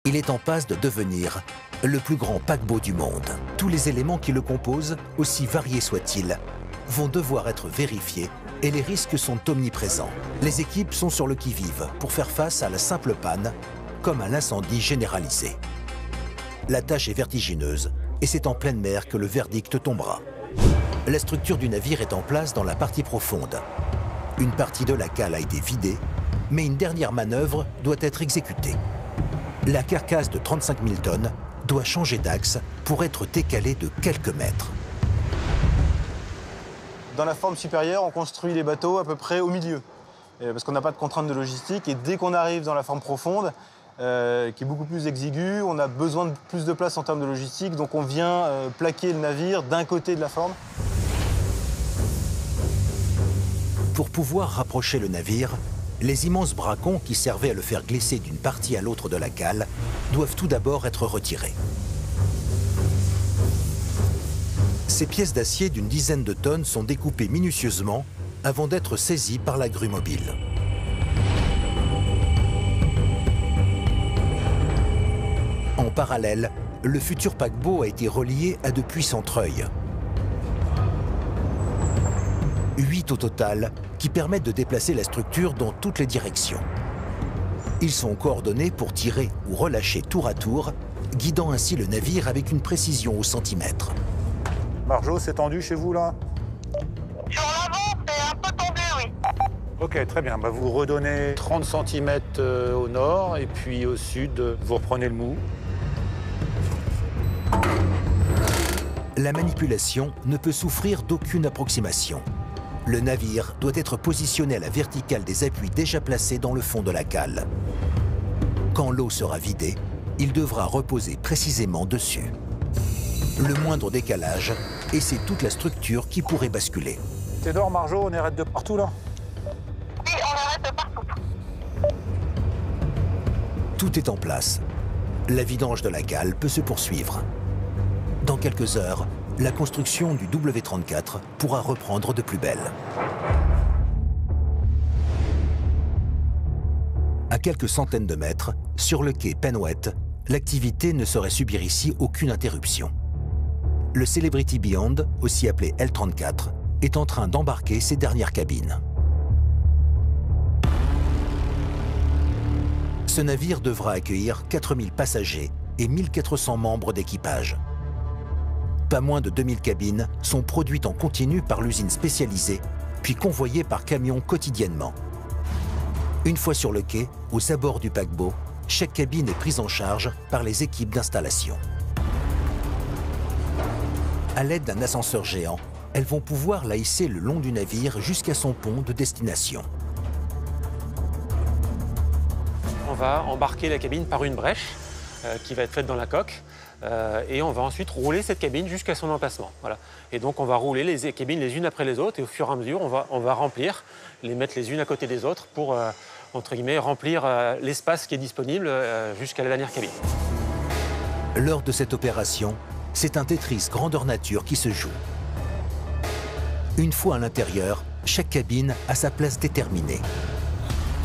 Il est en passe de devenir le plus grand paquebot du monde. Tous les éléments qui le composent, aussi variés soient-ils, vont devoir être vérifiés et les risques sont omniprésents. Les équipes sont sur le qui-vive pour faire face à la simple panne comme à l'incendie généralisé. La tâche est vertigineuse et c'est en pleine mer que le verdict tombera. La structure du navire est en place dans la partie profonde. Une partie de la cale a été vidée, mais une dernière manœuvre doit être exécutée. La carcasse de 35 000 tonnes doit changer d'axe pour être décalée de quelques mètres. Dans la forme supérieure, on construit les bateaux à peu près au milieu, parce qu'on n'a pas de contraintes de logistique. Et dès qu'on arrive dans la forme profonde, qui est beaucoup plus exiguë, on a besoin de plus de place en termes de logistique, donc on vient plaquer le navire d'un côté de la forme. Pour pouvoir rapprocher le navire, les immenses bracons qui servaient à le faire glisser d'une partie à l'autre de la cale doivent tout d'abord être retirés. Ces pièces d'acier d'une dizaine de tonnes sont découpées minutieusement avant d'être saisies par la grue mobile. En parallèle, le futur paquebot a été relié à de puissants treuils. 8 au total, qui permettent de déplacer la structure dans toutes les directions. Ils sont coordonnés pour tirer ou relâcher tour à tour, guidant ainsi le navire avec une précision au centimètre. Marjo, c'est tendu chez vous là? Sur l'avant, c'est un peu tendu, oui. Ok, très bien. Bah, vous redonnez 30 cm au nord et puis au sud, vous reprenez le mou. La manipulation ne peut souffrir d'aucune approximation. Le navire doit être positionné à la verticale des appuis déjà placés dans le fond de la cale. Quand l'eau sera vidée, il devra reposer précisément dessus. Le moindre décalage, et c'est toute la structure qui pourrait basculer. T'es dehors, Marjo, on arrête de partout là? Oui, on arrête de partout. Tout est en place. La vidange de la cale peut se poursuivre. Dans quelques heures, la construction du W34 pourra reprendre de plus belle. À quelques centaines de mètres, sur le quai Penwet, l'activité ne saurait subir ici aucune interruption. Le Celebrity Beyond, aussi appelé L34, est en train d'embarquer ses dernières cabines. Ce navire devra accueillir 4000 passagers et 1400 membres d'équipage. Pas moins de 2000 cabines sont produites en continu par l'usine spécialisée, puis convoyées par camion quotidiennement. Une fois sur le quai, aux abords du paquebot, chaque cabine est prise en charge par les équipes d'installation. À l'aide d'un ascenseur géant, elles vont pouvoir la hisser le long du navire jusqu'à son pont de destination. On va embarquer la cabine par une brèche qui va être faite dans la coque. Et on va ensuite rouler cette cabine jusqu'à son emplacement. Voilà. Et donc on va rouler les cabines les unes après les autres et au fur et à mesure on va remplir, les mettre les unes à côté des autres pour entre guillemets remplir l'espace qui est disponible jusqu'à la dernière cabine. Lors de cette opération, c'est un Tetris grandeur nature qui se joue. Une fois à l'intérieur, chaque cabine a sa place déterminée.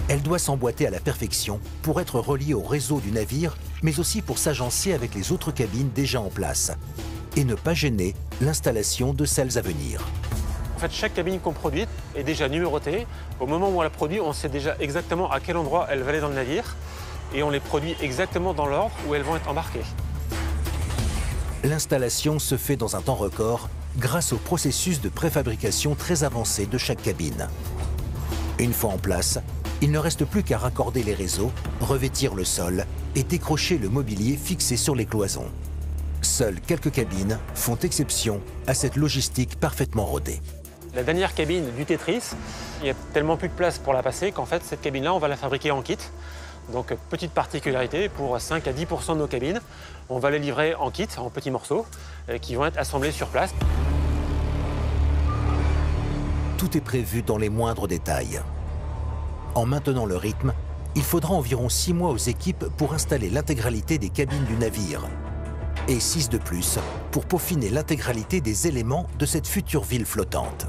Elle doit s'emboîter à la perfection pour être reliée au réseau du navire, mais aussi pour s'agencer avec les autres cabines déjà en place et ne pas gêner l'installation de celles à venir. En fait, chaque cabine qu'on produit est déjà numérotée. Au moment où on la produit, on sait déjà exactement à quel endroit elle va aller dans le navire et on les produit exactement dans l'ordre où elles vont être embarquées. L'installation se fait dans un temps record grâce au processus de préfabrication très avancé de chaque cabine. Une fois en place, il ne reste plus qu'à raccorder les réseaux, revêtir le sol et décrocher le mobilier fixé sur les cloisons. Seules quelques cabines font exception à cette logistique parfaitement rodée. La dernière cabine du Tetris, il n'y a tellement plus de place pour la passer qu'en fait, cette cabine-là, on va la fabriquer en kit. Donc, petite particularité, pour 5 à 10% de nos cabines, on va les livrer en kit, en petits morceaux, qui vont être assemblés sur place. Tout est prévu dans les moindres détails. En maintenant le rythme, il faudra environ 6 mois aux équipes pour installer l'intégralité des cabines du navire. et 6 de plus pour peaufiner l'intégralité des éléments de cette future ville flottante.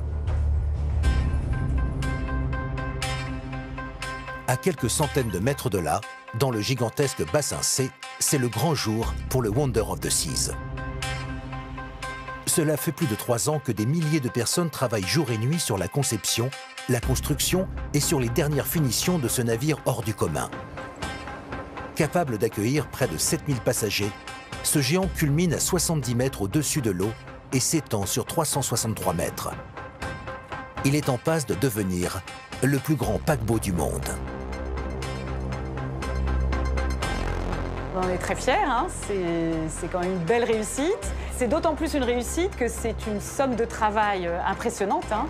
À quelques centaines de mètres de là, dans le gigantesque bassin C, c'est le grand jour pour le Wonder of the Seas. Cela fait plus de 3 ans que des milliers de personnes travaillent jour et nuit sur la conception, la construction et sur les dernières finitions de ce navire hors du commun. Capable d'accueillir près de 7000 passagers, ce géant culmine à 70 mètres au-dessus de l'eau et s'étend sur 363 mètres. Il est en passe de devenir le plus grand paquebot du monde. On est très fiers, hein. C'est quand même une belle réussite. C'est d'autant plus une réussite que c'est une somme de travail impressionnante, hein.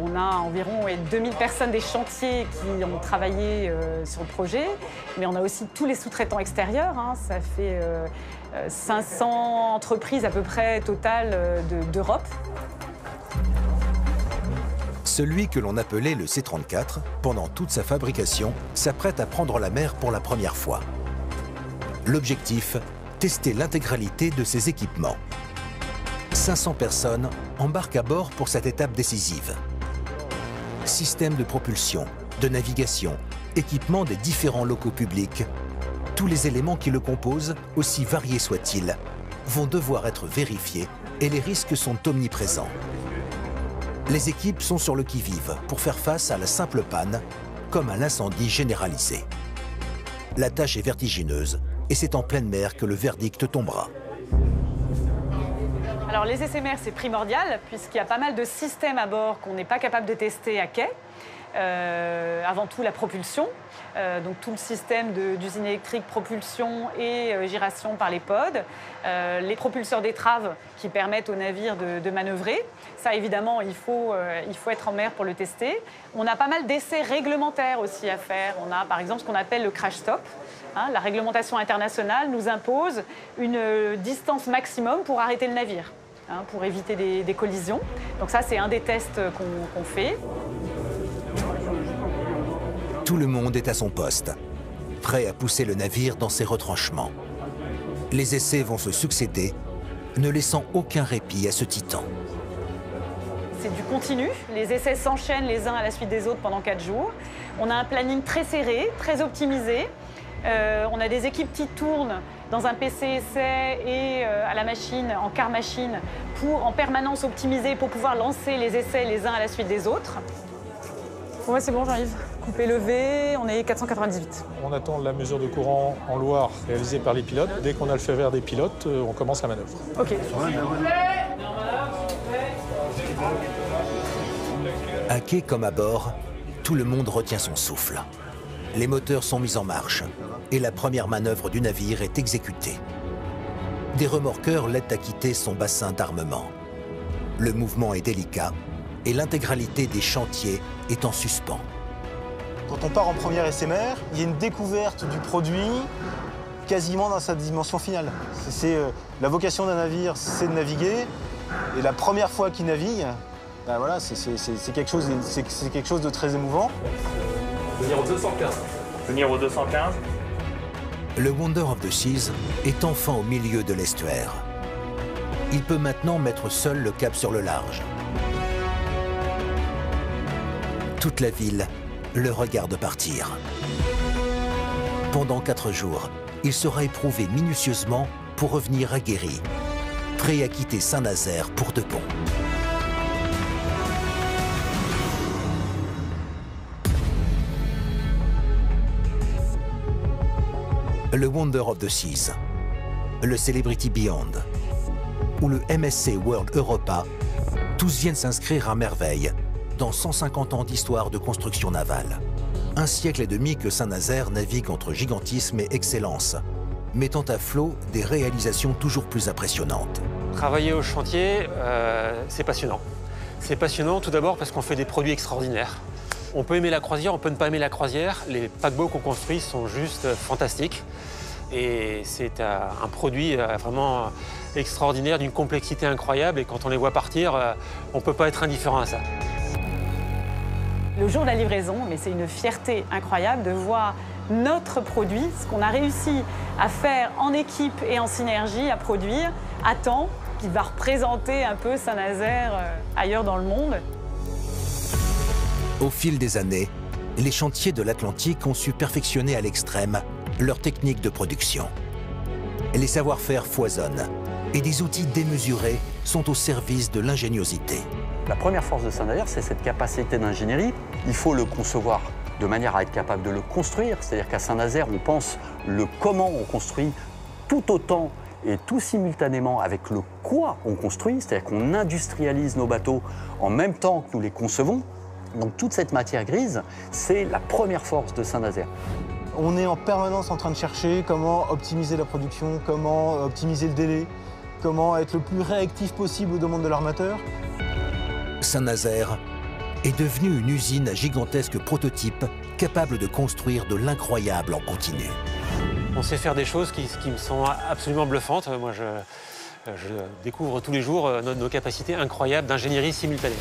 On a environ 2000 personnes des chantiers qui ont travaillé sur le projet, mais on a aussi tous les sous-traitants extérieurs, hein. Ça fait 500 entreprises à peu près totales d'Europe. Celui que l'on appelait le C-34, pendant toute sa fabrication, s'apprête à prendre la mer pour la première fois. L'objectif, tester l'intégralité de ses équipements. 500 personnes embarquent à bord pour cette étape décisive. Système de propulsion, de navigation, équipement des différents locaux publics, tous les éléments qui le composent, aussi variés soient-ils, vont devoir être vérifiés et les risques sont omniprésents. Les équipes sont sur le qui-vive pour faire face à la simple panne, comme à l'incendie généralisé. La tâche est vertigineuse et c'est en pleine mer que le verdict tombera. Alors les essais mer, c'est primordial puisqu'il y a pas mal de systèmes à bord qu'on n'est pas capable de tester à quai. Avant tout la propulsion, donc tout le système d'usine électrique, propulsion et giration par les pods, les propulseurs d'étrave qui permettent aux navires de manœuvrer. Ça évidemment, il faut être en mer pour le tester. On a pas mal d'essais réglementaires aussi à faire. On a par exemple ce qu'on appelle le crash stop. Hein, la réglementation internationale nous impose une distance maximum pour arrêter le navire, hein, pour éviter des collisions. Donc ça, c'est un des tests qu'on fait. Tout le monde est à son poste, prêt à pousser le navire dans ses retranchements. Les essais vont se succéder, ne laissant aucun répit à ce titan. C'est du continu, les essais s'enchaînent les uns à la suite des autres pendant 4 jours. On a un planning très serré, très optimisé. On a des équipes qui tournent dans un PC essai et à la machine, en car machine, pour en permanence optimiser, pour pouvoir lancer les essais les uns à la suite des autres. Pour moi, c'est bon, j'arrive. Coupé levé, on est 498. On attend la mesure de courant en Loire réalisée par les pilotes. Dès qu'on a le feu vert des pilotes, on commence la manœuvre. OK. À quai comme à bord, tout le monde retient son souffle. Les moteurs sont mis en marche et la première manœuvre du navire est exécutée. Des remorqueurs l'aident à quitter son bassin d'armement. Le mouvement est délicat et l'intégralité des chantiers est en suspens. Quand on part en premier essai mer, il y a une découverte du produit quasiment dans sa dimension finale. La vocation d'un navire, c'est de naviguer. Et la première fois qu'il navigue, ben voilà, c'est quelque chose de très émouvant. Venir au 215. Venir au 215. Le Wonder of the Seas est enfin au milieu de l'estuaire. Il peut maintenant mettre seul le cap sur le large. Toute la ville le regarde partir. Pendant 4 jours, il sera éprouvé minutieusement pour revenir aguerri, prêt à quitter Saint-Nazaire pour de bon. Le Wonder of the Seas, le Celebrity Beyond ou le MSC World Europa, tous viennent s'inscrire à merveille dans 150 ans d'histoire de construction navale. Un siècle et demi que Saint-Nazaire navigue entre gigantisme et excellence, mettant à flot des réalisations toujours plus impressionnantes. Travailler au chantier, c'est passionnant. C'est passionnant tout d'abord parce qu'on fait des produits extraordinaires. On peut aimer la croisière, on peut ne pas aimer la croisière. Les paquebots qu'on construit sont juste fantastiques. Et c'est un produit vraiment extraordinaire, d'une complexité incroyable. Et quand on les voit partir, on ne peut pas être indifférent à ça. Le jour de la livraison, mais c'est une fierté incroyable de voir notre produit, ce qu'on a réussi à faire en équipe et en synergie, à produire à temps, qui va représenter un peu Saint-Nazaire ailleurs dans le monde. Au fil des années, les chantiers de l'Atlantique ont su perfectionner à l'extrême leur technique de production. Les savoir-faire foisonnent et des outils démesurés sont au service de l'ingéniosité. La première force de Saint-Nazaire, c'est cette capacité d'ingénierie. Il faut le concevoir de manière à être capable de le construire. C'est-à-dire qu'à Saint-Nazaire, on pense le comment on construit tout autant et tout simultanément avec le quoi on construit. C'est-à-dire qu'on industrialise nos bateaux en même temps que nous les concevons. Donc toute cette matière grise, c'est la première force de Saint-Nazaire. On est en permanence en train de chercher comment optimiser la production, comment optimiser le délai, comment être le plus réactif possible aux demandes de l'armateur. Saint-Nazaire est devenue une usine à gigantesque prototype capable de construire de l'incroyable en continu. On sait faire des choses qui me sont absolument bluffantes. Moi, je découvre tous les jours nos capacités incroyables d'ingénierie simultanée.